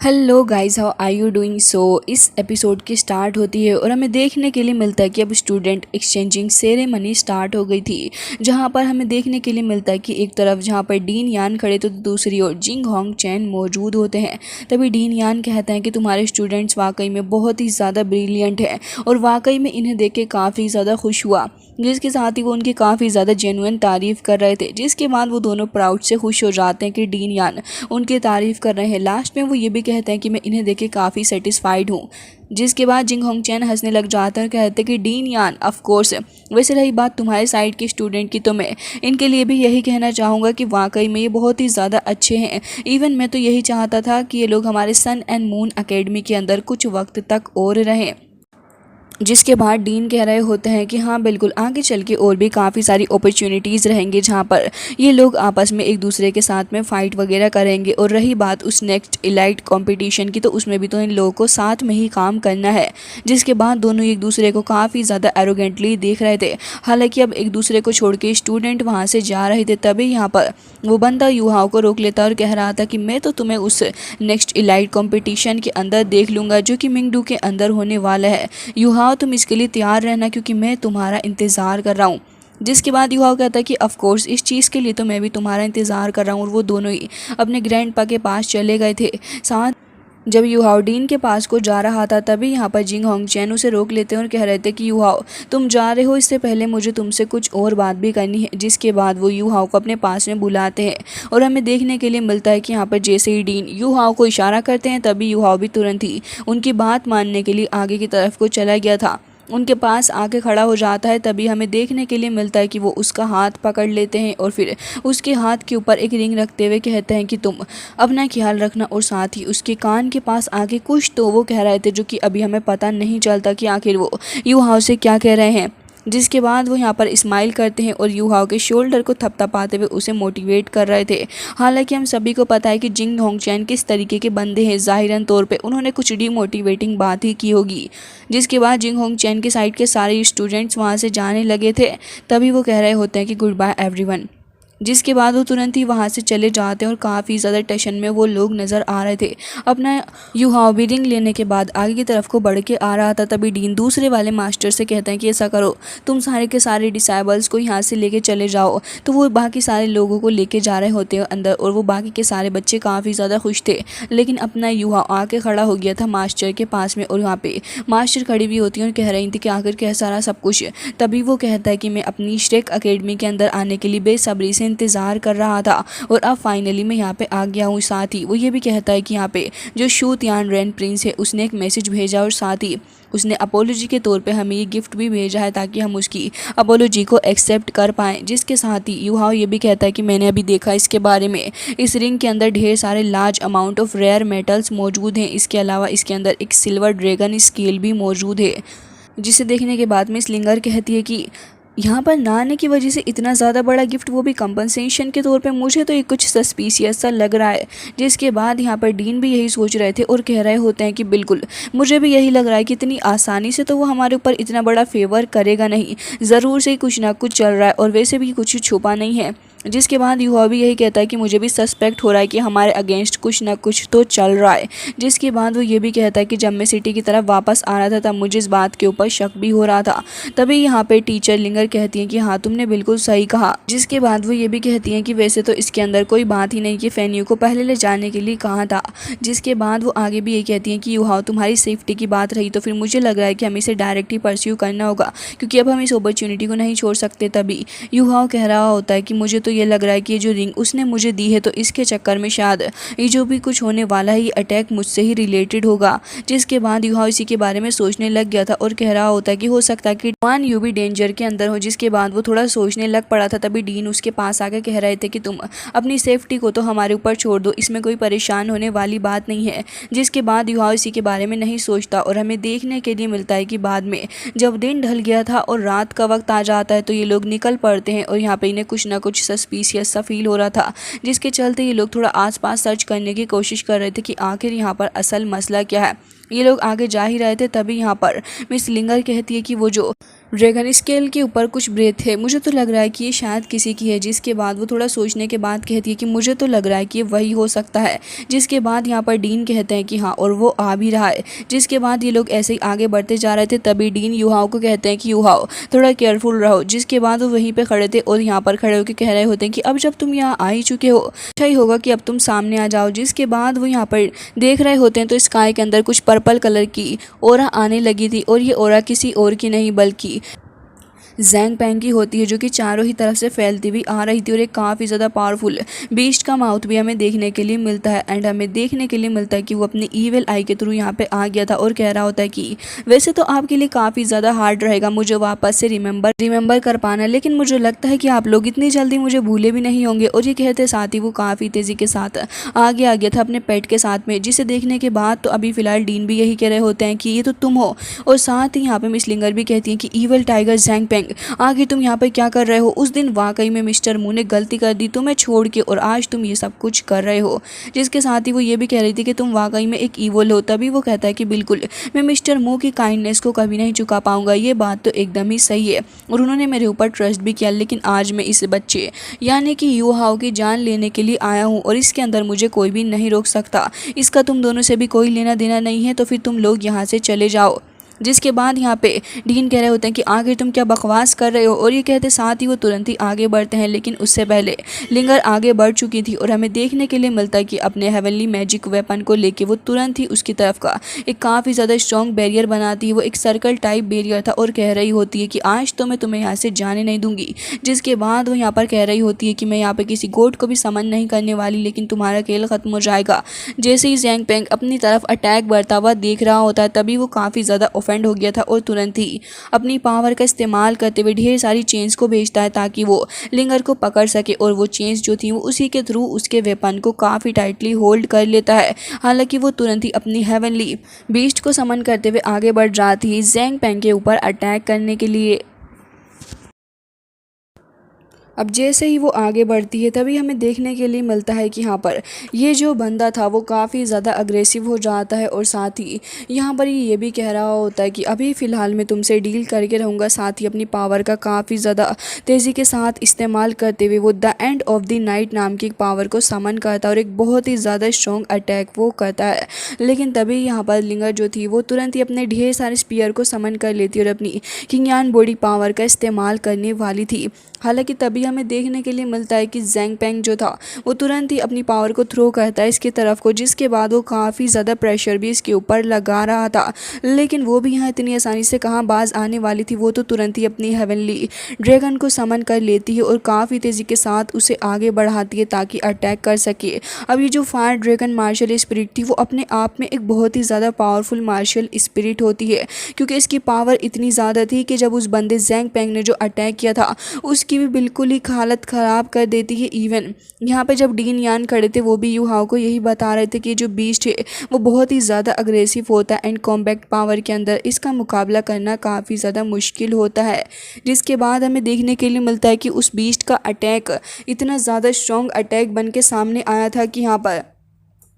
Hello guys, how are you doing. इस episode की start होती है और हमें देखने के लिए मिलता है कि अब स्टूडेंट एक्सचेंजिंग सेरेमनी स्टार्ट हो गई थी, जहां पर हमें देखने के लिए मिलता है कि एक तरफ जहां पर डीन यान खड़े तो दूसरी ओर जिंग होंग चैन मौजूद होते हैं। तभी डीन यान कहते हैं कि तुम्हारे स्टूडेंट्स वाकई में बहुत ही ज़्यादा ब्रिलियंट हैं और वाकई में इन्हें देख के काफ़ी ज़्यादा खुश हुआ, जिसके साथ ही वो उनकी काफ़ी ज़्यादा जेन्युइन तारीफ़ कर रहे थे। जिसके बाद वो दोनों प्राउड से खुश हो जाते हैं कि डीन यान उनकी तारीफ़ कर रहे हैं। लास्ट में वो ये भी कहते हैं कि मैं इन्हें देख के काफ़ी सेटिस्फाइड हूँ। जिसके बाद जिंग होंग चैन हंसने लग जाते हैं और कहते हैं कि डीन यान, ऑफ कोर्स वैसे रही बात तुम्हारे साइड के स्टूडेंट की, तो मैं इनके लिए भी यही कहना चाहूँगा कि वाकई में ये बहुत ही ज़्यादा अच्छे हैं। इवन मैं तो यही चाहता था कि ये लोग हमारे सन एंड मून अकेडमी के अंदर कुछ वक्त तक और रहें। जिसके बाद डीन कह रहे होते हैं कि हाँ बिल्कुल, आगे चल के और भी काफ़ी सारी अपॉर्चुनिटीज़ रहेंगे जहाँ पर ये लोग आपस में एक दूसरे के साथ में फ़ाइट वगैरह करेंगे। और रही बात उस नेक्स्ट इलाइट कंपटीशन की, तो उसमें भी तो इन लोगों को साथ में ही काम करना है। जिसके बाद दोनों एक दूसरे को काफ़ी ज़्यादा एरोगेंटली देख रहे थे। हालांकि अब एक दूसरे को छोड़ के स्टूडेंट वहाँ से जा रहे थे, तभी यहाँ पर वो बंदा युहाओं को रोक लेता और कह रहा था कि मैं तो तुम्हें उस नेक्स्ट इलाइट कंपटीशन के अंदर देख लूँगा जो कि मिंगडू के अंदर होने वाला है। युहाओं तुम इसके लिए तैयार रहना, क्योंकि मैं तुम्हारा इंतज़ार कर रहा हूँ। जिसके बाद युहाओं कहता है कि ऑफ कोर्स इस चीज़ के लिए तो मैं भी तुम्हारा इंतज़ार कर रहा हूँ। और वो दोनों ही अपने ग्रैंडपा के पास चले गए थे। साथ जब युहाओ डीन के पास को जा रहा था, तभी यहाँ पर जिंग होंग चैन उसे रोक लेते हैं और कह रहे थे कि युहाओ तुम जा रहे हो, इससे पहले मुझे तुमसे कुछ और बात भी करनी है। जिसके बाद वो युहाओ को अपने पास में बुलाते हैं और हमें देखने के लिए मिलता है कि यहाँ पर जैसे ही डीन युहाओ को इशारा करते हैं, तभी युहाओ भी तुरंत ही उनकी बात मानने के लिए आगे की तरफ को चला गया था। उनके पास आके खड़ा हो जाता है, तभी हमें देखने के लिए मिलता है कि वो उसका हाथ पकड़ लेते हैं और फिर उसके हाथ के ऊपर एक रिंग रखते हुए कहते हैं कि तुम अपना ख्याल रखना। और साथ ही उसके कान के पास आके कुछ तो वो कह रहे थे जो कि अभी हमें पता नहीं चलता कि आखिर वो युहाओ से क्या कह रहे हैं। जिसके बाद वो यहाँ पर स्माइल करते हैं और युहाओ के शोल्डर को थपथपाते हुए उसे मोटिवेट कर रहे थे। हालांकि हम सभी को पता है कि जिंग होंग चैन किस तरीके के बंदे हैं, ज़ाहिरन तौर पे उन्होंने कुछ डीमोटिवेटिंग बात ही की होगी। जिसके बाद जिंग होंग चैन के साइड के सारे स्टूडेंट्स वहाँ से जाने लगे थे, तभी वो कह रहे होते हैं कि गुड बाय एवरीवन। जिसके बाद वो तुरंत ही वहाँ से चले जाते हैं और काफ़ी ज़्यादा टेंशन में वो लोग नज़र आ रहे थे। अपना युहाओ भी रिंग लेने के बाद आगे की तरफ को बढ़ के आ रहा था, तभी डीन दूसरे वाले मास्टर से कहते हैं कि ऐसा करो, तुम सारे के सारे डिसाइबल्स को यहाँ से लेके चले जाओ। तो वो बाकी सारे लोगों को लेके जा रहे होते हैं अंदर, और वो बाकी के सारे बच्चे काफ़ी ज़्यादा खुश थे। लेकिन अपना युहाओ आके खड़ा हो गया था मास्टर के पास में, और यहाँ पे मास्टर खड़ी भी होती है और कह रही थी कि आखिर क्या सारा सब कुछ। तभी वो कहता है कि मैं अपनी श्रेक अकेडमी के अंदर आने के लिए बेसब्री से इंतज़ार कर रहा था और अब फाइनली मैं यहाँ पे आ गया हूँ। साथ ही वो ये भी कहता है कि यहाँ पे जो शू तियान रेन प्रिंस है उसने एक मैसेज भेजा, और साथ ही उसने अपोलॉजी के तौर पे हमें ये गिफ्ट भी भेजा है ताकि हम उसकी अपोलॉजी को एक्सेप्ट कर पाएँ। जिसके साथ ही युहाओ ये भी कहता है कि मैंने अभी देखा इसके बारे में, इस रिंग के अंदर ढेर सारे large amount of rare metals मौजूद हैं। इसके अलावा इसके अंदर एक सिल्वर ड्रैगन स्केल भी मौजूद है। जिसे देखने के बाद मिस लिंगर कहती है कि यहाँ पर ना आने की वजह से इतना ज़्यादा बड़ा गिफ्ट, वो भी कंपनसेशन के तौर पे, मुझे तो ये कुछ सस्पिशियस सा लग रहा है। जिसके बाद यहाँ पर डीन भी यही सोच रहे थे और कह रहे होते हैं कि बिल्कुल मुझे भी यही लग रहा है कि इतनी आसानी से तो वो हमारे ऊपर इतना बड़ा फेवर करेगा नहीं, ज़रूर से कुछ ना कुछ चल रहा है और वैसे भी कुछ छुपा नहीं है। जिसके बाद युवा भी यही कहता है कि मुझे भी सस्पेक्ट हो रहा है कि हमारे अगेंस्ट कुछ ना कुछ तो चल रहा है। जिसके बाद वो ये भी कहता है कि जब मैं सिटी की तरफ वापस आ रहा था तब मुझे इस बात के ऊपर शक भी हो रहा था। तभी यहाँ पे टीचर लिंगर कहती हैं कि हाँ तुमने बिल्कुल सही कहा। जिसके बाद वो ये भी कहती हैं कि वैसे तो इसके अंदर कोई बात ही नहीं कि फेन्यू को पहले ले जाने के लिए कहा था। जिसके बाद वो आगे भी ये कहती हैं कि युवा तुम्हारी सेफ्टी की बात रही तो फिर मुझे लग रहा है कि हमें इसे डायरेक्ट ही परस्यू करना होगा, क्योंकि अब हम इस अपॉर्चुनिटी को नहीं छोड़ सकते। तभी युवा कह रहा होता है कि मुझे तो ये लग रहा है कि ये जो रिंग उसने मुझे दी है तो इसके चक्कर में शायद ये जो भी कुछ होने वाला है ये अटैक मुझसे ही रिलेटेड होगा। जिसके बाद युवा इसी के बारे में सोचने लग गया था और कह रहा होता है कि हो सकता है कि वन यू भी डेंजर के अंदर हो। जिसके बाद वो थोड़ा सोचने लग पड़ा था, तभी डीन उसके पास आके कह रहे थे कि तुम अपनी सेफ्टी को तो हमारे ऊपर छोड़ दो, इसमें कोई परेशान होने वाली बात नहीं है। जिसके बाद युवा इसी के बारे में नहीं सोचता और हमें देखने के लिए मिलता है कि बाद में जब दिन ढल गया था और रात का वक्त आ जाता है तो ये लोग निकल पड़ते हैं और यहाँ पे इन्हें कुछ ना कुछ सस्पिशियस सा फील हो रहा था। जिसके चलते ये लोग थोड़ा आसपास सर्च करने की कोशिश कर रहे थे कि आखिर यहाँ पर असल मसला क्या है। ये लोग आगे जा ही रहे थे, तभी यहाँ पर मिस लिंगर कहती है कि वो जो ड्रैगन स्केल के ऊपर कुछ ब्रेथ है। मुझे तो लग रहा है कि ये शायद किसी की है। जिसके बाद वो थोड़ा सोचने के बाद कहती है कि मुझे तो लग रहा है कि ये वही हो सकता है। जिसके बाद यहाँ पर डीन कहते हैं कि हाँ, और वो आ भी रहा है। जिसके बाद ये लोग ऐसे ही आगे बढ़ते जा रहे थे, तभी डीन यूहाओ को कहते हैं कि यूहाओ थोड़ा केयरफुल रहो। जिसके बाद वो वहीं पर खड़े थे और यहाँ पर खड़े होकर कह रहे होते हैं कि अब जब तुम यहाँ आ ही चुके हो, अच्छा ही होगा कि अब तुम सामने आ जाओ। जिसके बाद वो यहाँ पर देख रहे होते हैं तो स्काई के अंदर कुछ पर्पल कलर की ओरा आने लगी थी, और ये ओरा किसी और की नहीं बल्कि जैंग पैंग की होती है, जो कि चारों ही तरफ से फैलती हुई आ रही थी। और एक काफ़ी ज़्यादा पावरफुल बीस्ट का माउथ भी हमें देखने के लिए मिलता है। एंड हमें देखने के लिए मिलता है कि वो अपनी ईविल आई के थ्रू यहाँ पे आ गया था और कह रहा होता है कि वैसे तो आपके लिए काफ़ी ज़्यादा हार्ड रहेगा मुझे वापस से रिमेंबर कर पाना, लेकिन मुझे लगता है कि आप लोग इतनी जल्दी मुझे भूले भी नहीं होंगे। और ये कहते साथ ही वो काफ़ी तेज़ी के साथ आगे आ गया था अपने पेट के साथ में, जिसे देखने के बाद तो अभी फ़िलहाल डीन भी यही कह रहे होते हैं कि ये तो तुम हो। और साथ ही यहाँ पे मिस लिंगर भी कहती हैं कि ईविल टाइगर जैंग पैंग, आगे तुम यहाँ पे क्या कर रहे हो? उस दिन वाकई में मिस्टर मू ने गलती कर दी तुम्हें छोड़ के, और आज तुम ये सब कुछ कर रहे हो। जिसके साथ ही वो ये भी कह रही थी कि तुम वाकई में एक ईवल हो। तभी वो कहता है कि बिल्कुल मैं मिस्टर मू की काइंडनेस को कभी नहीं चुका पाऊंगा। ये बात तो एकदम ही सही है, और उन्होंने मेरे ऊपर ट्रस्ट भी किया। लेकिन आज मैं इस बच्चे यानी कि यूहाओ की जान लेने के लिए आया हूँ, और इसके अंदर मुझे कोई भी नहीं रोक सकता। इसका तुम दोनों से भी कोई लेना देना नहीं है, तो फिर तुम लोग यहाँ से चले जाओ। जिसके बाद यहाँ पे डीन कह रहे होते हैं कि आगे तुम क्या बकवास कर रहे हो, और ये कहते साथ ही वो तुरंत ही आगे बढ़ते हैं। लेकिन उससे पहले लिंगर आगे बढ़ चुकी थी, और हमें देखने के लिए मिलता है कि अपने हेवनली मैजिक वेपन को लेके वो तुरंत ही उसकी तरफ का एक काफ़ी ज़्यादा स्ट्रॉन्ग बैरियर बनाती है। वो एक सर्कल टाइप बैरियर था, और कह रही होती है कि आज तो मैं तुम्हें यहाँ से जाने नहीं दूंगी। जिसके बाद वो यहाँ पर कह रही होती है कि मैं यहाँ पे किसी गोट को भी समन नहीं करने वाली, लेकिन तुम्हारा खेल खत्म हो जाएगा। जैसे ही जैंग पैंग अपनी तरफ अटैक बढ़ता हुआ देख रहा होता है, तभी वो काफ़ी ज़्यादा ऑफेंड हो गया था, और तुरंत ही अपनी पावर का इस्तेमाल करते हुए ढेर सारी चेन्स को भेजता है ताकि वो लिंगर को पकड़ सके। और वो चेन्स जो थी वो उसी के थ्रू उसके वेपन को काफ़ी टाइटली होल्ड कर लेता है। हालांकि वो तुरंत ही अपनी हेवनली बीस्ट को समन करते हुए आगे बढ़ रहा थी जैंग पैंग के ऊपर अटैक करने के लिए। अब जैसे ही वो आगे बढ़ती है, तभी हमें देखने के लिए मिलता है कि यहाँ पर ये जो बंदा था वो काफ़ी ज़्यादा अग्रेसिव हो जाता है, और साथ ही यहाँ पर ये भी कह रहा होता है कि अभी फ़िलहाल मैं तुमसे डील करके रहूँगा। साथ ही अपनी पावर का काफ़ी ज़्यादा तेज़ी के साथ इस्तेमाल करते हुए वो the end of the night नाम की पावर को समन करता है, और एक बहुत ही ज़्यादा स्ट्रॉन्ग अटैक वो करता है। लेकिन तभी यहाँ पर लिंगर जो थी वो तुरंत ही अपने ढेर सारे स्पीयर को समन कर लेती है और अपनी किंगयान बॉडी पावर का इस्तेमाल करने वाली थी। हालांकि तभी हमें देखने के लिए मिलता है कि जैंग पैंग जो था वो तुरंत ही अपनी पावर को थ्रो करता है इसकी तरफ को, जिसके बाद वो काफ़ी ज़्यादा प्रेशर भी इसके ऊपर लगा रहा था। लेकिन वो भी यहाँ इतनी आसानी से कहाँ बाज आने वाली थी। वो तो तुरंत ही अपनी हेवनली ड्रैगन को समन कर लेती है और काफ़ी तेज़ी के साथ उसे आगे बढ़ाती है ताकि अटैक कर सके। अब ये जो फायर ड्रैगन मार्शल स्पिरिट थी वो अपने आप में एक बहुत ही ज़्यादा पावरफुल मार्शल स्पिरिट होती है, क्योंकि इसकी पावर इतनी ज़्यादा थी कि जब उस बंदे जैंग पैंग ने जो अटैक किया था उसकी भी बिल्कुल ही हालत ख़राब कर देती है। इवन यहाँ पे जब डीन यान खड़े थे वो भी यूहाओ को यही बता रहे थे कि जो बीस्ट है वो बहुत ही ज़्यादा अग्रेसिव होता है एंड कॉम्बैक्ट पावर के अंदर इसका मुकाबला करना काफ़ी ज़्यादा मुश्किल होता है। जिसके बाद हमें देखने के लिए मिलता है कि उस बीस्ट का अटैक इतना ज़्यादा स्ट्रॉन्ग अटैक बन के सामने आया था कि यहाँ पर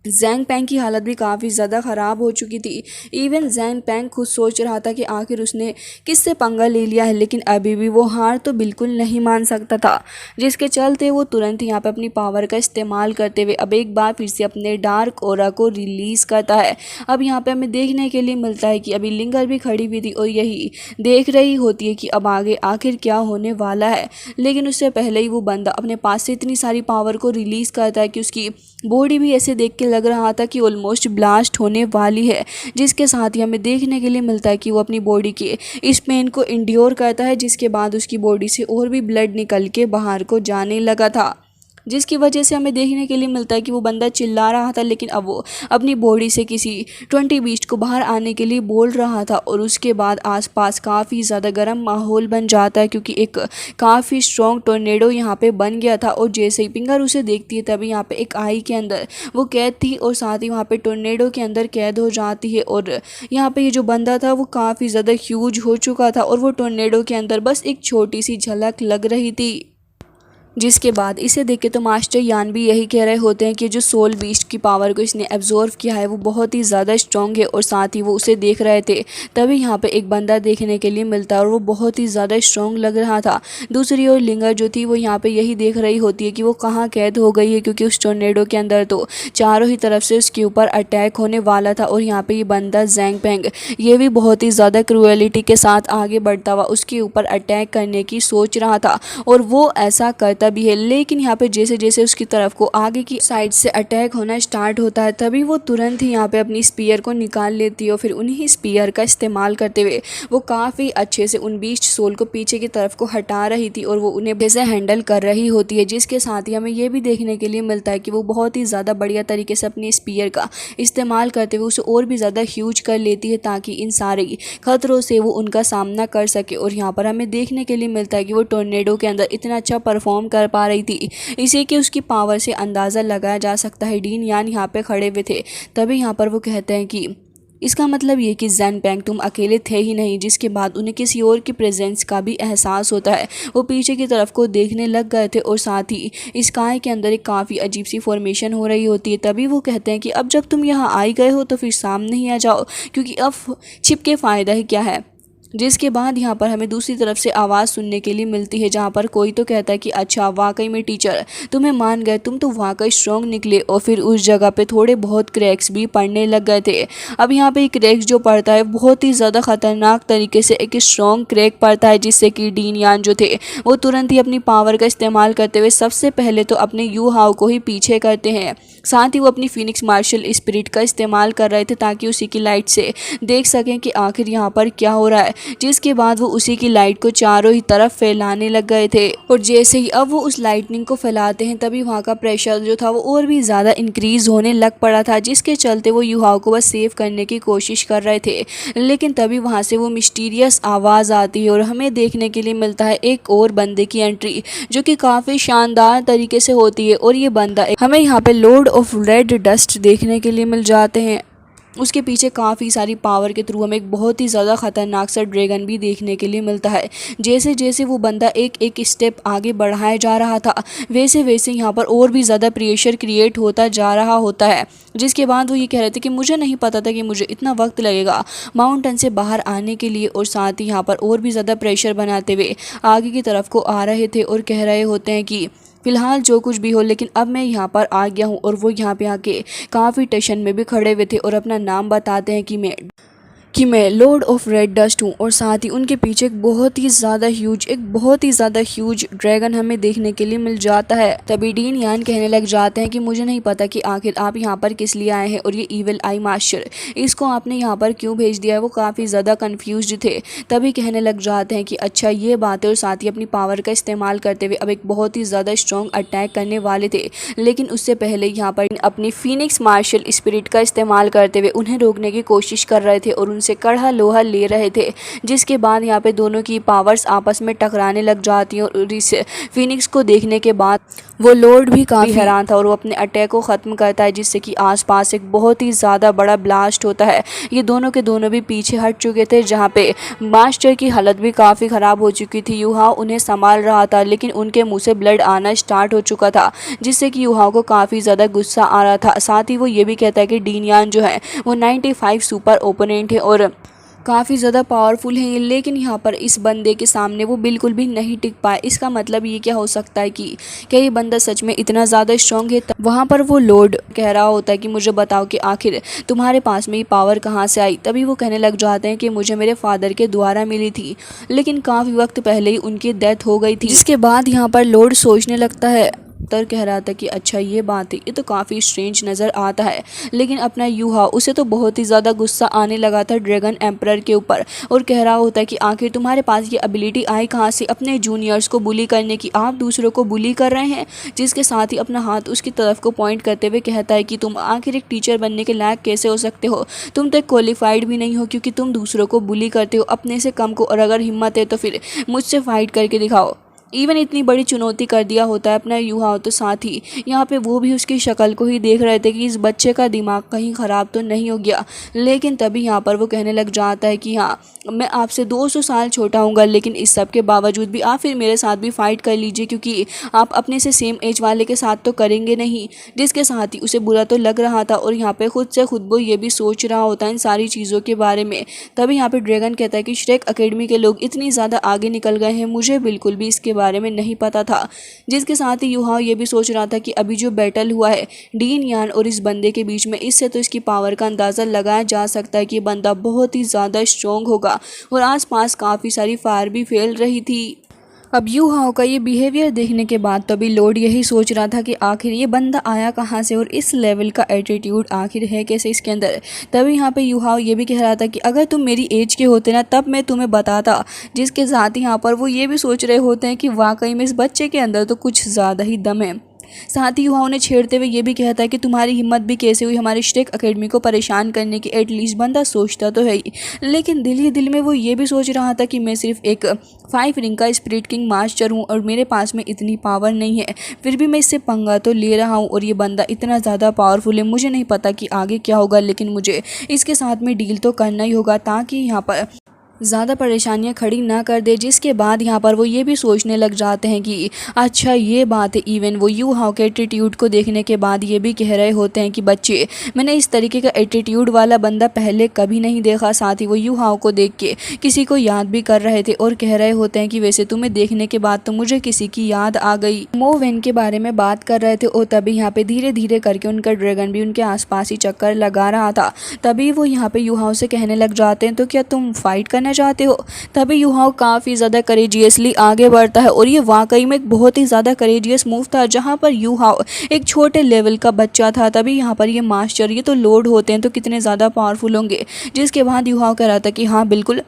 जैंग पैंग की हालत भी काफ़ी ज़्यादा ख़राब हो चुकी थी। इवन जैंग पैंग खुद सोच रहा था कि आखिर उसने किससे पंगा ले लिया है, लेकिन अभी भी वो हार तो बिल्कुल नहीं मान सकता था। जिसके चलते वो तुरंत यहाँ पे अपनी पावर का इस्तेमाल करते हुए अब एक बार फिर से अपने डार्क ओरा को रिलीज़ करता है। अब यहाँ पे हमें देखने के लिए मिलता है कि अभी लिंगर भी खड़ी हुई थी और यही देख रही होती है कि अब आगे आखिर क्या होने वाला है। लेकिन उससे पहले ही वो बंदा अपने पास से इतनी सारी पावर को रिलीज़ करता है कि उसकी बॉडी भी ऐसे देख के लग रहा था कि ऑलमोस्ट ब्लास्ट होने वाली है। जिसके साथ ही हमें देखने के लिए मिलता है कि वो अपनी बॉडी के इस पेन को इंड्योर करता है, जिसके बाद उसकी बॉडी से और भी ब्लड निकल के बाहर को जाने लगा था। जिसकी वजह से हमें देखने के लिए मिलता है कि वो बंदा चिल्ला रहा था, लेकिन अब वो अपनी बॉडी से किसी 20 बीस्ट को बाहर आने के लिए बोल रहा था। और उसके बाद आसपास काफ़ी ज़्यादा गर्म माहौल बन जाता है, क्योंकि एक काफ़ी स्ट्रॉन्ग टोर्नेडो यहाँ पे बन गया था। और जैसे ही पिंगर उसे देखती है तभी यहाँ पे एक आई के अंदर वो कैद थी और साथ ही वहाँ पे टोर्नेडो के अंदर कैद हो जाती है। और यहाँ पे ये जो बंदा था वो काफ़ी ज़्यादा ह्यूज हो चुका था और वो टोर्नेडो के अंदर बस एक छोटी सी झलक लग रही थी। जिसके बाद इसे देख के तो मास्टर यान भी यही कह रहे होते हैं कि जो सोल बीस्ट की पावर को इसने एब्जॉर्व किया है वो बहुत ही ज़्यादा स्ट्रॉन्ग है, और साथ ही वो उसे देख रहे थे। तभी यहाँ पे एक बंदा देखने के लिए मिलता है और वो बहुत ही ज़्यादा स्ट्रॉन्ग लग रहा था। दूसरी ओर लिंगर जो थी वो यहाँ पे यही देख रही होती है कि वो कहाँ कैद हो गई है, क्योंकि उस टोर्नेडो के अंदर तो चारों ही तरफ से उसके ऊपर अटैक होने वाला था। और यहाँ पे ये बंदा जैंग पेंग ये भी बहुत ही ज़्यादा क्रूएलिटी के साथ आगे बढ़ता हुआ उसके ऊपर अटैक करने की सोच रहा था, और वो ऐसा करता भी है। लेकिन यहाँ पे जैसे जैसे उसकी तरफ को आगे की साइड से अटैक होना स्टार्ट होता है, तभी वो तुरंत ही यहाँ पे अपनी स्पीयर को निकाल लेती है, और फिर उन्हीं स्पीयर का इस्तेमाल करते हुए वो काफ़ी अच्छे से उन बीस्ट सोल को पीछे की तरफ को हटा रही थी, और वो उन्हें जैसे हैंडल कर रही होती है। जिसके साथ ही हमें ये भी देखने के लिए मिलता है कि वो बहुत ही ज़्यादा बढ़िया तरीके से अपनी स्पीयर का इस्तेमाल करते हुए उसे और भी ज़्यादा ह्यूज कर लेती है, ताकि इन सारे खतरों से वो उनका सामना कर सके। और यहाँ पर हमें देखने के लिए मिलता है कि वो टोर्नेडो के अंदर इतना अच्छा परफॉर्म कर पा रही थी, इसी के उसकी पावर से अंदाज़ा लगाया जा सकता है। डीन यान यहाँ पे खड़े हुए थे, तभी यहाँ पर वो कहते हैं कि इसका मतलब ये कि जैन पेंग तुम अकेले थे ही नहीं। जिसके बाद उन्हें किसी और की प्रेजेंस का भी एहसास होता है। वो पीछे की तरफ को देखने लग गए थे, और साथ ही स्काई के अंदर एक काफ़ी अजीब सी फॉर्मेशन हो रही होती है। तभी वो कहते हैं कि अब जब तुम यहाँ आई गए हो तो फिर सामने ही आ जाओ, क्योंकि अब छिप के फ़ायदा ही क्या है। जिसके बाद यहाँ पर हमें दूसरी तरफ से आवाज़ सुनने के लिए मिलती है, जहाँ पर कोई तो कहता है कि अच्छा वाकई में टीचर तुम्हें मान गए, तुम तो वाकई स्ट्रॉन्ग निकले। और फिर उस जगह पे थोड़े बहुत क्रैक्स भी पड़ने लग गए थे। अब यहाँ पे क्रैक्स जो पड़ता है बहुत ही ज़्यादा ख़तरनाक तरीके से एक स्ट्रॉन्ग क्रैक पड़ता है, जिससे कि डीन यान जो थे वो तुरंत ही अपनी पावर का इस्तेमाल करते हुए सबसे पहले तो अपने यू हाव को ही पीछे करते हैं। साथ ही वो अपनी फिनिक्स मार्शल स्पिरिट का इस्तेमाल कर रहे थे, ताकि उसी की लाइट से देख सकें कि आखिर यहाँ पर क्या हो रहा है। जिसके बाद वो उसी की लाइट को चारों ही तरफ फैलाने लग गए थे, और जैसे ही अब वो उस लाइटनिंग को फैलाते हैं, तभी वहाँ का प्रेशर जो था वो और भी ज़्यादा इंक्रीज होने लग पड़ा था, जिसके चलते वो युहाओं को बस सेव करने की कोशिश कर रहे थे। लेकिन तभी वहाँ से वो मिस्टीरियस आवाज़ आती है, और हमें देखने के लिए मिलता है एक और बंदे की एंट्री, जो कि काफ़ी शानदार तरीके से होती है। और ये बंदा हमें यहाँ पे लॉर्ड ऑफ रेड डस्ट देखने के लिए मिल जाते हैं। उसके पीछे काफ़ी सारी पावर के थ्रू हमें एक बहुत ही ज़्यादा ख़तरनाक सा ड्रैगन भी देखने के लिए मिलता है। जैसे जैसे वो बंदा एक एक स्टेप आगे बढ़ाया जा रहा था, वैसे वैसे यहाँ पर और भी ज़्यादा प्रेशर क्रिएट होता जा रहा होता है। जिसके बाद वो ये कह रहे थे कि मुझे नहीं पता था कि मुझे इतना वक्त लगेगा माउंटेन से बाहर आने के लिए। और साथ ही यहाँ पर और भी ज़्यादा प्रेशर बनाते हुए आगे की तरफ को आ रहे थे, और कह रहे होते हैं कि फिलहाल जो कुछ भी हो, लेकिन अब मैं यहाँ पर आ गया हूँ। और वो यहाँ पे आके काफ़ी टेंशन में भी खड़े हुए थे, और अपना नाम बताते हैं कि मैं लॉर्ड ऑफ रेड डस्ट हूँ। और साथ ही उनके पीछे एक बहुत ही ज़्यादा ह्यूज ड्रैगन हमें देखने के लिए मिल जाता है। तभी डीन यान कहने लग जाते हैं कि मुझे नहीं पता कि आखिर आप यहाँ पर किस लिए आए हैं, और ये ईविल आई मास्टर इसको आपने यहाँ पर क्यों भेज दिया है। वो काफ़ी ज़्यादा कन्फ्यूज थे। तभी कहने लग जाते हैं कि अच्छा ये बात है, और साथ ही अपनी पावर का इस्तेमाल करते हुए अब एक बहुत ही ज़्यादा स्ट्रॉन्ग अटैक करने वाले थे। लेकिन उससे पहले यहाँ पर अपनी फिनिक्स मार्शल स्पिरिट का इस्तेमाल करते हुए उन्हें रोकने की कोशिश कर रहे थे, और से कड़ा लोहा ले रहे थे। जिसके बाद यहाँ पे दोनों की पावर्स आपस में टकराने लग जाती हैं, और इस फिनिक्स को देखने के बाद वो लॉर्ड भी काफ़ी हैरान था, और वो अपने अटैक को ख़त्म करता है, जिससे कि आसपास एक बहुत ही ज़्यादा बड़ा ब्लास्ट होता है। ये दोनों के दोनों भी पीछे हट चुके थे, जहाँ पे मास्टर की हालत भी काफ़ी ख़राब हो चुकी थी। युहा उन्हें संभाल रहा था, लेकिन उनके मुँह से ब्लड आना स्टार्ट हो चुका था, जिससे कि युहा को काफ़ी ज़्यादा गुस्सा आ रहा था। साथ ही वो ये भी कहता है कि डीन यान जो है वो 95 सुपर ओपोनेंट है और काफ़ी ज़्यादा पावरफुल है, लेकिन यहाँ पर इस बंदे के सामने वो बिल्कुल भी नहीं टिक पाए। इसका मतलब ये क्या हो सकता है कि क्या ये बंदा सच में इतना ज़्यादा स्ट्रॉन्ग है। वहाँ पर वो लॉर्ड कह रहा होता है कि मुझे बताओ कि आखिर तुम्हारे पास में ये पावर कहाँ से आई। तभी वो कहने लग जाते हैं कि मुझे मेरे फादर के द्वारा मिली थी, लेकिन काफ़ी वक्त पहले ही उनकी डेथ हो गई थी। जिसके बाद यहाँ पर लॉर्ड सोचने लगता है, तर कह रहा था कि अच्छा ये बात है, ये तो काफ़ी स्ट्रेंज नज़र आता है। लेकिन अपना यूहा उसे तो बहुत ही ज़्यादा गुस्सा आने लगा था ड्रैगन एम्परर के ऊपर, और कह रहा होता है कि आखिर तुम्हारे पास ये एबिलिटी आई कहाँ से अपने जूनियर्स को बुली करने की। आप दूसरों को बुली कर रहे हैं। जिसके साथ ही अपना हाथ उसकी तरफ को पॉइंट करते हुए कहता है कि तुम आखिर एक टीचर बनने के लायक कैसे हो सकते हो। तुम तो एक क्वालिफाइड भी नहीं हो, क्योंकि तुम दूसरों को बुली करते हो अपने से कम को, और अगर हिम्मत है तो फिर मुझसे फाइट करके दिखाओ। इवन इतनी बड़ी चुनौती कर दिया होता है अपना युहाओ, तो साथ ही यहाँ पे वो भी उसकी शक्ल को ही देख रहे थे कि इस बच्चे का दिमाग कहीं ख़राब तो नहीं हो गया। लेकिन तभी यहाँ पर वो कहने लग जाता है कि हाँ, मैं आपसे 200 साल छोटा हूँगा, लेकिन इस सब के बावजूद भी आप फिर मेरे साथ भी फाइट कर लीजिए, क्योंकि आप अपने से सेम एज वाले के साथ तो करेंगे नहीं। जिसके साथ ही उसे बुरा तो लग रहा था और यहाँ पे खुद से खुद वो ये भी सोच रहा होता है इन सारी चीज़ों के बारे में। तभी यहाँ पे ड्रैगन कहता है कि श्रेक एकेडमी के लोग इतनी ज़्यादा आगे निकल गए हैं, मुझे बिल्कुल भी इसके बारे में नहीं पता था। जिसके साथ ही युहाओ ये भी सोच रहा था कि अभी जो बैटल हुआ है डीन यान और इस बंदे के बीच में, इससे तो इसकी पावर का अंदाज़ा लगाया जा सकता है कि ये बंदा बहुत ही ज़्यादा स्ट्रॉन्ग होगा। और आसपास काफ़ी सारी फायर भी फैल रही थी। अब युहाओ का ये बिहेवियर देखने के बाद तभी लॉर्ड यही सोच रहा था कि आखिर ये बंदा आया कहाँ से और इस लेवल का एटीट्यूड आखिर है कैसे इसके अंदर। तभी यहाँ पे युहाओ ये भी कह रहा था कि अगर तुम मेरी एज के होते ना तब मैं तुम्हें बताता। जिसके साथ ही यहाँ पर वो ये भी सोच रहे होते हैं कि वाकई में इस बच्चे के अंदर तो कुछ ज़्यादा ही दम है। साथ ही युवाओं ने छेड़ते हुए ये भी कहता है कि तुम्हारी हिम्मत भी कैसे हुई हमारे श्रेक एकेडमी को परेशान करने की। एटलीस्ट बंदा सोचता तो है ही, लेकिन दिल ही दिल में वो ये भी सोच रहा था कि मैं सिर्फ एक 5 रिंग का स्पिरिट किंग मास्टर हूँ और मेरे पास में इतनी पावर नहीं है, फिर भी मैं इससे पंगा तो ले रहा हूँ और ये बंदा इतना ज़्यादा पावरफुल है। मुझे नहीं पता कि आगे क्या होगा, लेकिन मुझे इसके साथ में डील तो करना ही होगा ताकि यहाँ पर ज़्यादा परेशानियां खड़ी ना कर दे। जिसके बाद यहाँ पर वो ये भी सोचने लग जाते हैं कि अच्छा ये बात है। इवन वो युहाओ के एटीट्यूड को देखने के बाद ये भी कह रहे होते हैं कि बच्चे, मैंने इस तरीके का एटीट्यूड वाला बंदा पहले कभी नहीं देखा। साथ ही वो युहाओ को देख के किसी को याद भी कर रहे थे और कह रहे होते हैं कि वैसे तुम्हें देखने के बाद तो मुझे किसी की याद आ गई। मो वेन के बारे में बात कर रहे थे और तभी यहाँ पे धीरे धीरे करके उनका ड्रैगन भी उनके आसपास ही चक्कर लगा रहा था। तभी वो यहाँ पे युहाओ से कहने लग जाते हैं तो क्या तुम फाइट करना चाहते हो। तभी युहाओ काफ़ी ज़्यादा करेजियसली आगे बढ़ता है और ये वाकई में एक बहुत ही ज़्यादा करेजियस मूव था, जहाँ पर युहाओ एक छोटे लेवल का बच्चा था। तभी यहाँ पर ये मास्टर, ये तो लॉर्ड होते हैं तो कितने ज़्यादा पावरफुल होंगे। जिसके बाद युहाओ कह रहा था कि हाँ बिल्कुल।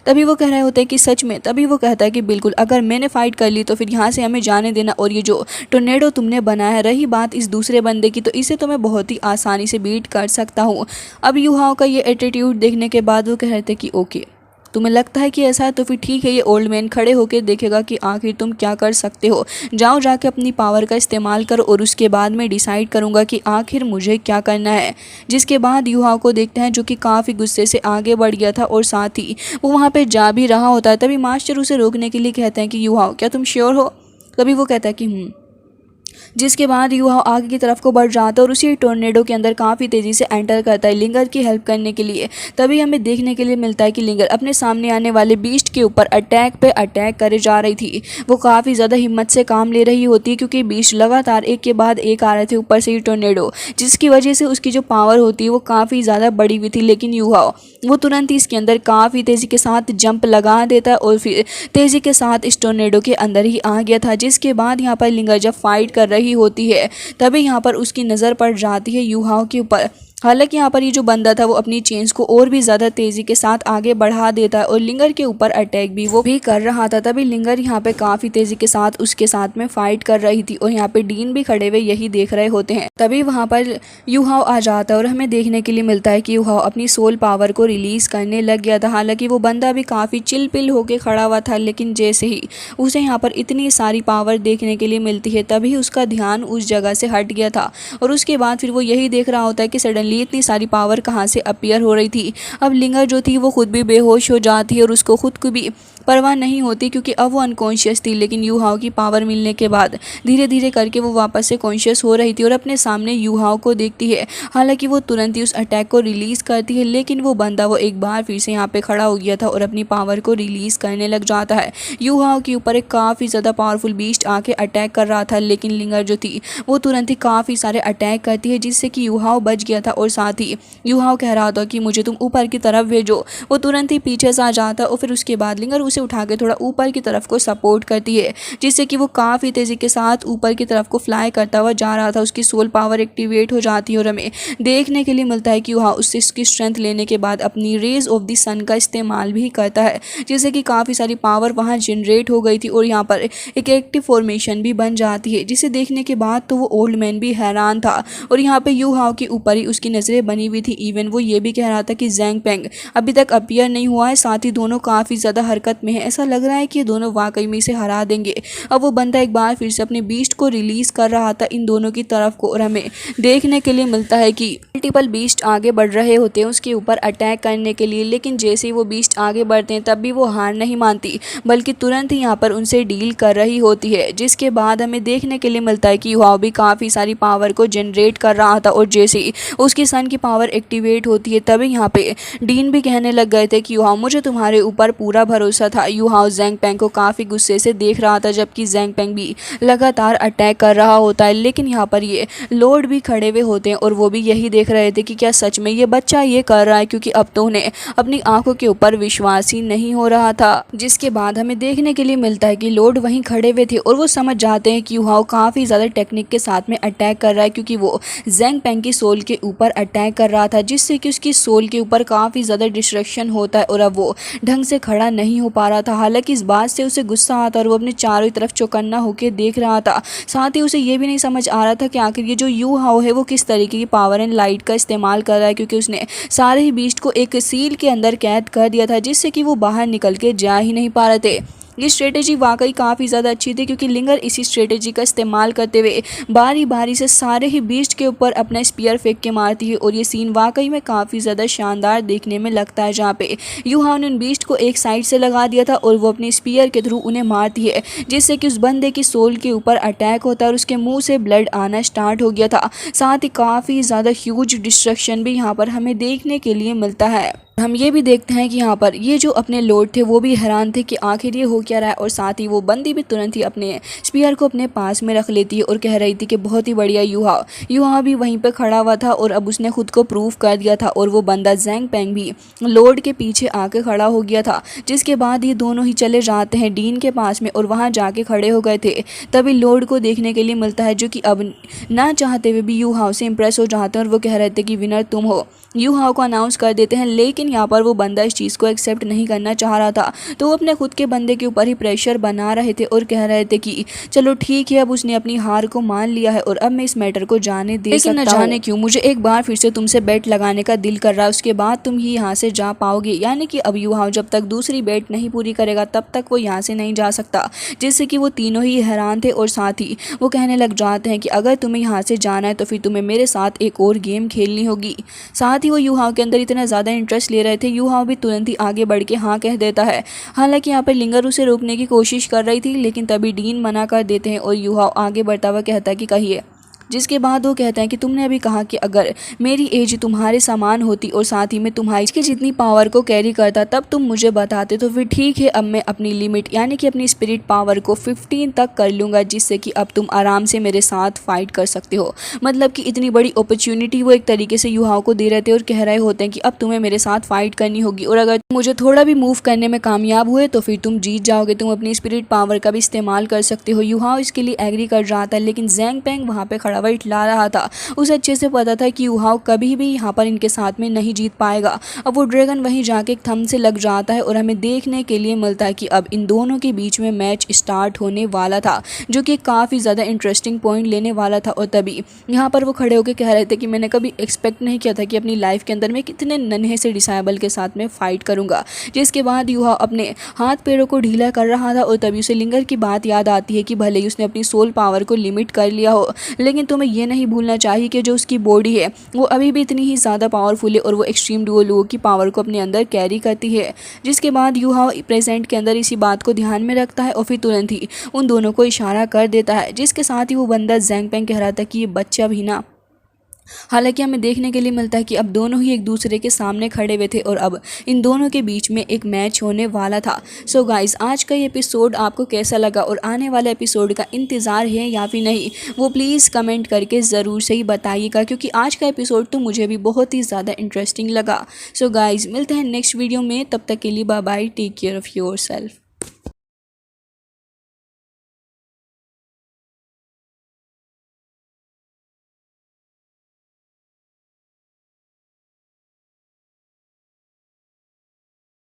तभी वो कह रहे होते हैं कि सच में। तभी वो कहता है कि बिल्कुल, अगर मैंने फाइट कर ली तो फिर यहाँ से हमें जाने देना। और ये जो टोर्नेडो तुमने बनाया है, रही बात इस दूसरे बंदे की, तो इसे तो मैं बहुत ही आसानी से बीट कर सकता हूँ। अब युहाओ का ये एटीट्यूड देखने के बाद वो कह रहे थे कि ओके, तुम्हें लगता है कि ऐसा है तो फिर ठीक है। ये ओल्ड मैन खड़े होकर देखेगा कि आखिर तुम क्या कर सकते हो। जाओ जाके अपनी पावर का इस्तेमाल करो और उसके बाद मैं डिसाइड करूंगा कि आखिर मुझे क्या करना है। जिसके बाद युहाओ को देखते हैं जो कि काफ़ी गुस्से से आगे बढ़ गया था और साथ ही वो वहाँ पे जा भी रहा होता है। तभी मास्टर उसे रोकने के लिए कहते हैं कि युहाओ, क्या तुम श्योर हो। तभी वो कहता है कि जिसके बाद युहाओ आगे की तरफ को बढ़ जाता है और उसी टोर्नेडो के अंदर काफ़ी तेज़ी से एंटर करता है लिंगर की हेल्प करने के लिए। तभी हमें देखने के लिए मिलता है कि लिंगर अपने सामने आने वाले बीस्ट के ऊपर अटैक पे अटैक करे जा रही थी। वो काफ़ी ज़्यादा हिम्मत से काम ले रही होती है क्योंकि बीस्ट लगातार एक के बाद एक आ रहे थे ऊपर से ही टोर्नेडो, जिसकी वजह से उसकी जो पावर होती है वो काफ़ी ज़्यादा बड़ी हुई थी। लेकिन युहाओ वो तुरंत ही इसके अंदर काफ़ी तेज़ी के साथ जंप लगा देता है और फिर तेज़ी के साथ इस टोर्नेडो के अंदर ही आ गया था। जिसके बाद यहाँ पर लिंगर जब फाइट कर रही होती है तभी यहाँ पर उसकी नज़र पड़ जाती है युहाओ के ऊपर। हालांकि यहाँ पर ये जो बंदा था वो अपनी चेंज को और भी ज़्यादा तेज़ी के साथ आगे बढ़ा देता है और लिंगर के ऊपर अटैक भी वो भी कर रहा था। तभी लिंगर यहाँ पे काफ़ी तेज़ी के साथ उसके साथ में फाइट कर रही थी और यहाँ पे डीन भी खड़े हुए यही देख रहे होते हैं। तभी वहाँ पर युहाओ आ जाता है और हमें देखने के लिए मिलता है कि युहाओ अपनी सोल पावर को रिलीज़ करने लग गया था। हालांकि वो बंदा भी काफ़ी चिल पिल होकर खड़ा हुआ था, लेकिन जैसे ही उसे यहाँ पर इतनी सारी पावर देखने के लिए मिलती है तभी उसका ध्यान उस जगह से हट गया था और उसके बाद फिर वो यही देख रहा होता है कि सडनली इतनी सारी पावर कहाँ से अपीयर हो रही थी। अब लिंगर जो थी वो खुद भी बेहोश हो जाती है और उसको खुद को भी परवाह नहीं होती क्योंकि अब वो अनकॉन्शियस थी। लेकिन युहाओ की पावर मिलने के बाद धीरे धीरे करके वो वापस से कॉन्शियस हो रही थी और अपने सामने युहाओ को देखती है। हालांकि वो तुरंत ही उस अटैक को रिलीज़ करती है, लेकिन वो बंदा वो एक बार फिर से यहाँ पे खड़ा हो गया था और अपनी पावर को रिलीज़ करने लग जाता है। युहाओ के ऊपर एक काफ़ी ज़्यादा पावरफुल बीस्ट आके अटैक कर रहा था, लेकिन लिंगर जो थी वो तुरंत ही काफ़ी सारे अटैक करती है जिससे कि युहाओ बच गया था और साथ ही युहाओ कह रहा था कि मुझे तुम ऊपर की तरफ भेजो। वो तुरंत ही पीछे से आ जाता और फिर उसके बाद लिंगर उसे उठा के थोड़ा ऊपर की तरफ को सपोर्ट करती है, जिससे कि वो काफ़ी तेज़ी के साथ ऊपर की तरफ को फ्लाई करता हुआ जा रहा था। उसकी सोल पावर एक्टिवेट हो जाती है और हमें देखने के लिए मिलता है कि युहाओ उससे इसकी स्ट्रेंथ लेने के बाद अपनी रेज ऑफ द सन का इस्तेमाल भी करता है, जिससे कि काफ़ी सारी पावर वहाँ जनरेट हो गई थी और यहाँ पर एक एक्टिव फॉर्मेशन भी बन जाती है, जिसे देखने के बाद तो वो ओल्ड मैन भी हैरान था और यहाँ पे युहाओ के ऊपर ही उसकी नज़रें बनी हुई थी। इवन वो ये भी कह रहा था कि ज़ैंग पेंग अभी तक अपीयर नहीं हुआ है। साथ ही दोनों काफ़ी ज़्यादा हरकत हालत में है, ऐसा लग रहा है कि ये दोनों वाकई में इसे हरा देंगे। अब वो बंदा एक बार फिर से अपने बीस्ट को रिलीज कर रहा था इन दोनों की तरफ को, और हमें देखने के लिए मिलता है कि मल्टीपल बीस्ट आगे बढ़ रहे होते हैं उसके ऊपर अटैक करने के लिए, लेकिन जैसे ही वो बीस्ट आगे बढ़ते हैं तब भी वो हार नहीं मानती, बल्कि तुरंत ही यहाँ पर उनसे डील कर रही होती है। जिसके बाद हमें देखने के लिए मिलता है कि युहाओ भी काफ़ी सारी पावर को जनरेट कर रहा था, और जैसे ही उसकी सन की पावर एक्टिवेट होती है तभी यहाँ पे डीन भी कहने लग गए थे कि युहाओ मुझे तुम्हारे ऊपर पूरा भरोसा था। युहाओ ज़ैंग पेंग को काफ़ी गुस्से से देख रहा था, जबकि ज़ैंग पेंग भी लगातार अटैक कर रहा होता है, लेकिन यहाँ पर ये लॉर्ड भी खड़े हुए होते हैं और वो भी यही देख रहे थे कि क्या सच में ये बच्चा ये कर रहा है, क्योंकि अब तो उन्हें अपनी आंखों के ऊपर विश्वास ही नहीं हो रहा था। जिसके बाद हमें देखने के लिए मिलता है कि लॉर्ड वहीं खड़े हुए थे और वो समझ जाते हैं कि युहाओ काफ़ी ज़्यादा टेक्निक के साथ में अटैक कर रहा है, क्योंकि वो ज़ैंग पेंग की सोल के ऊपर अटैक कर रहा था, जिससे कि उसकी सोल के ऊपर काफ़ी ज़्यादा डिस्ट्रक्शन होता है और अब वो ढंग से खड़ा नहीं हो पा रहा था। हालांकि इस बात से उसे गुस्सा आता और वो अपने चारों तरफ चौकन्ना होकर देख रहा था। साथ ही उसे ये भी नहीं समझ आ रहा था कि आखिर ये जो युहाओ है वो किस तरीके की पावर एंड लाइट का इस्तेमाल कर रहा है, क्योंकि उसने सारे ही बीस्ट को एक सील के अंदर कैद कर दिया था, जिससे कि वो बाहर निकल के जा ही नहीं पा रहे थे। ये स्ट्रेटेजी वाकई काफ़ी ज़्यादा अच्छी थी, क्योंकि लिंगर इसी स्ट्रेटेजी का इस्तेमाल करते हुए बारी बारी से सारे ही बीस्ट के ऊपर अपना स्पीयर फेंक के मारती है, और ये सीन वाकई में काफ़ी ज़्यादा शानदार देखने में लगता है, जहाँ पे युहाओ ने उन बीस्ट को एक साइड से लगा दिया था और वो अपने स्पीयर के थ्रू उन्हें मारती है, जिससे कि उस बंदे की सोल के ऊपर अटैक होता है और उसके मुँह से ब्लड आना स्टार्ट हो गया था। साथ ही काफ़ी ज़्यादा ह्यूज डिस्ट्रक्शन भी यहाँ पर हमें देखने के लिए मिलता है। हम ये भी देखते हैं कि यहाँ पर ये जो अपने लॉर्ड थे वो भी हैरान थे कि आखिर ये हो क्या रहा है, और साथ ही वो बंदी भी तुरंत ही अपने स्पीयर को अपने पास में रख लेती है और कह रही थी कि बहुत ही बढ़िया। युहाओ भी वहीं पे खड़ा हुआ था और अब उसने खुद को प्रूव कर दिया था, और वो बंदा ज़ैंग पेंग भी लॉर्ड के पीछे आके खड़ा हो गया था। जिसके बाद ये दोनों ही चले जाते हैं डीन के पास में और वहाँ जाके खड़े हो गए थे। तभी लॉर्ड को देखने के लिए मिलता है, जो कि अब ना चाहते हुए भी युहाओ से इम्प्रेस हो जाते हैं और वो कह रहे थे कि विनर तुम हो। युहाओ को अनाउंस कर देते हैं, लेकिन यहाँ पर वो बंदा इस चीज़ को एक्सेप्ट नहीं करना चाह रहा था, तो वो अपने खुद के बंदे के ऊपर ही प्रेशर बना रहे थे और कह रहे थे कि चलो ठीक है, अब उसने अपनी हार को मान लिया है और अब मैं इस मैटर को जाने दे सकता हूं। लेकिन न जाने क्यों मुझे एक बार फिर से तुमसे बेट लगाने का दिल कर रहा है, उसके बाद तुम ही यहाँ से जा पाओगे। यानी कि अब युहाओ जब तक दूसरी बेट नहीं पूरी करेगा तब तक वो यहाँ से नहीं जा सकता। जिससे कि वो तीनों ही हैरान थे और साथ ही वो कहने लग जाते हैं कि अगर तुम्हें यहाँ से जाना है तो फिर तुम्हें मेरे साथ एक और गेम खेलनी होगी। साथ ही वो युहाओ के अंदर इतना ज़्यादा इंटरेस्ट ले रहे थे, युहाओ भी तुरंत ही आगे बढ़ के हाँ कह देता है। हालांकि यहाँ पर लिंगर उसे रोकने की कोशिश कर रही थी, लेकिन तभी डीन मना कर देते हैं और युहाओ आगे बढ़ता हुआ कहता है कि कहिए। जिसके बाद वो कहते हैं कि तुमने अभी कहा कि अगर मेरी एज तुम्हारे समान होती और साथ ही में तुम्हारी की जितनी पावर को कैरी करता तब तुम मुझे बताते तो फिर ठीक है, अब मैं अपनी लिमिट यानी कि अपनी स्पिरिट पावर को 15 तक कर लूँगा, जिससे कि अब तुम आराम से मेरे साथ फाइट कर सकते हो। मतलब कि इतनी बड़ी अपॉर्चुनिटी वो एक तरीके से युहाओ को दे रहे थे और कह रहे होते हैं कि अब तुम्हें मेरे साथ फाइट करनी होगी, और अगर मुझे थोड़ा भी मूव करने में कामयाब हुए तो फिर तुम जीत जाओगे, तुम अपनी स्पिरिट पावर का भी इस्तेमाल कर सकते हो। युहाओ इसके लिए एग्री कर जाता है, लेकिन ज़ैंग पेंग वहाँ पे खड़ा हुआ इठला रहा था। उसे अच्छे से पता था कि युहाओ कभी भी यहाँ पर इनके साथ में नहीं जीत पाएगा। अब वो ड्रैगन वहीं जाके एक थंब से लग जाता है और हमें देखने के लिए मिलता है कि अब इन दोनों के बीच में मैच स्टार्ट होने वाला था, जो कि काफ़ी ज़्यादा इंटरेस्टिंग पॉइंट लेने वाला था। और तभी यहाँ पर वो खड़े होकर कह रहे थे कि मैंने कभी एक्सपेक्ट नहीं किया था कि अपनी लाइफ के अंदर मैं कितने नन्हे से डिसेबल के साथ में फाइट करूँगा। जिसके बाद युहाओ अपने हाथ पैरों को ढीला कर रहा था और तभी उसे लिंगर की बात याद आती है कि भले ही उसने अपनी सोल पावर को लिमिट कर लिया हो, लेकिन तुम्हें ये नहीं भूलना चाहिए कि जो उसकी बॉडी है वो अभी भी इतनी ही ज़्यादा पावरफुल है और वो एक्सट्रीम डुओ लुओ की पावर को अपने अंदर कैरी करती है। जिसके बाद युहाओ प्रेजेंट के अंदर इसी बात को ध्यान में रखता है और फिर तुरंत ही उन दोनों को इशारा कर देता है, जिसके साथ ही वो बंदा ज़ैंग पेंग कह रहा था कि ये बच्चा भी ना। हालांकि हमें देखने के लिए मिलता है कि अब दोनों ही एक दूसरे के सामने खड़े हुए थे और अब इन दोनों के बीच में एक मैच होने वाला था। सो गाइस, आज का ये एपिसोड आपको कैसा लगा और आने वाले एपिसोड का इंतज़ार है या फिर नहीं, वो प्लीज़ कमेंट करके ज़रूर से ही बताइएगा, क्योंकि आज का एपिसोड तो मुझे भी बहुत ही ज़्यादा इंटरेस्टिंग लगा। सो गाइस, मिलते हैं नेक्स्ट वीडियो में, तब तक के लिए bye bye, take care of your self.